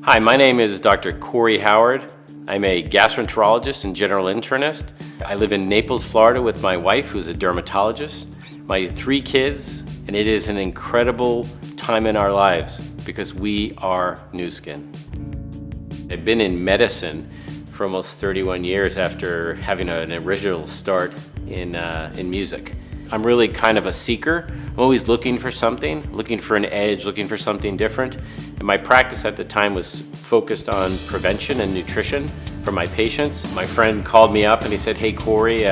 Hi, my name is Dr. Corey Howard. I'm a gastroenterologist and general internist. I live in Naples, Florida with my wife, who's a dermatologist, my 3 kids, and it is an incredible time in our lives because we are Nu Skin. I've been in medicine for almost 31 years after having an original start in music. I'm really kind of a seeker. I'm always looking for something, looking for an edge, looking for something different. And my practice at the time was focused on prevention and nutrition for my patients. My friend called me up and he said, "Hey Corey,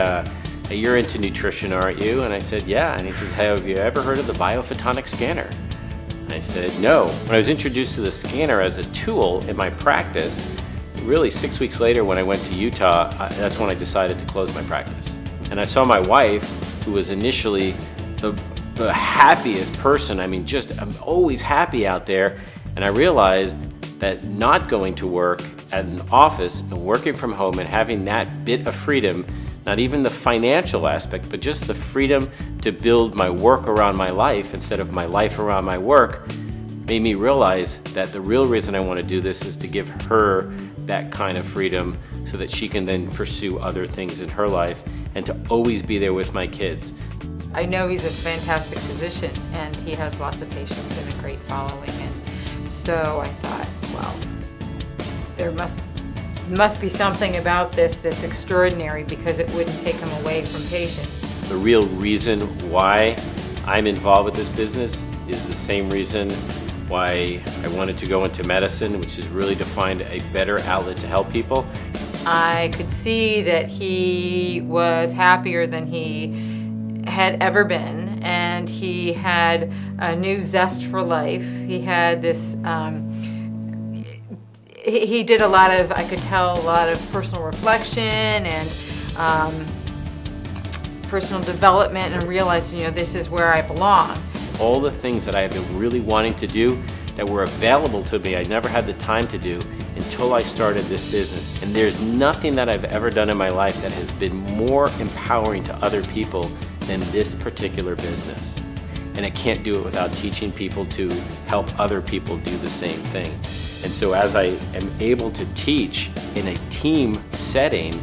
you're into nutrition, aren't you?" And I said, "Yeah." And he says, "Hey, have you ever heard of the biophotonic scanner?" And I said, "No." When I was introduced to the scanner as a tool in my practice, really 6 weeks later when I went to Utah, that's when I decided to close my practice. And I saw my wife, who was initially the happiest person. I mean, I'm always happy out there. And I realized that not going to work at an office and working from home and having that bit of freedom, not even the financial aspect, but just the freedom to build my work around my life instead of my life around my work, made me realize that the real reason I want to do this is to give her that kind of freedom so that she can then pursue other things in her life and to always be there with my kids. I know he's a fantastic physician and he has lots of patients and a great following, and so I thought, well, there must be something about this that's extraordinary because it wouldn't take him away from patients. The real reason why I'm involved with this business is the same reason why I wanted to go into medicine, which is really to find a better outlet to help people. I could see that he was happier than he had ever been, and he had a new zest for life. He had this, he did I could tell a lot of personal reflection and personal development, and realized, this is where I belong. All the things that I have been really wanting to do that were available to me, I never had the time to do until I started this business. And there's nothing that I've ever done in my life that has been more empowering to other people than this particular business. And I can't do it without teaching people to help other people do the same thing. And so as I am able to teach in a team setting,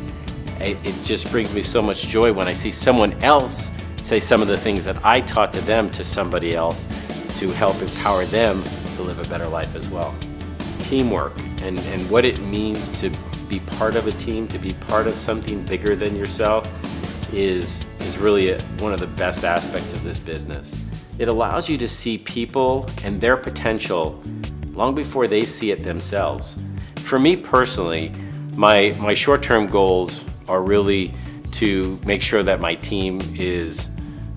it just brings me so much joy when I see someone else say some of the things that I taught to them to somebody else to help empower them to live a better life as well. Teamwork and what it means to be part of a team, to be part of something bigger than yourself is really one of the best aspects of this business. It allows you to see people and their potential long before they see it themselves. For me personally, my short-term goals are really to make sure that my team is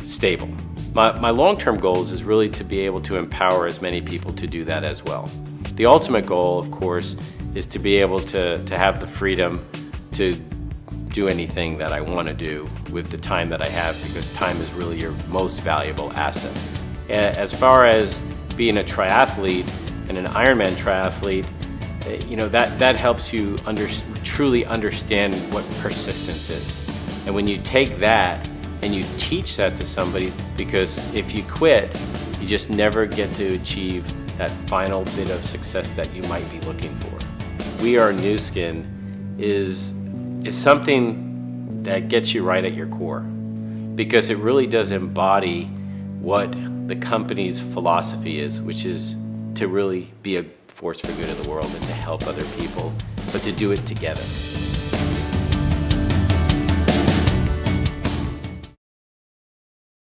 stable. My long-term goals is really to be able to empower as many people to do that as well. The ultimate goal, of course, is to be able to have the freedom to do anything that I want to do with the time that I have, because time is really your most valuable asset. As far as being a triathlete and an Ironman triathlete, that helps you truly understand what persistence is. And when you take that and you teach that to somebody, because if you quit, you just never get to achieve that final bit of success that you might be looking for. We Are Nu Skin is something that gets you right at your core, because it really does embody what the company's philosophy is, which is to really be a force for good in the world and to help other people, but to do it together.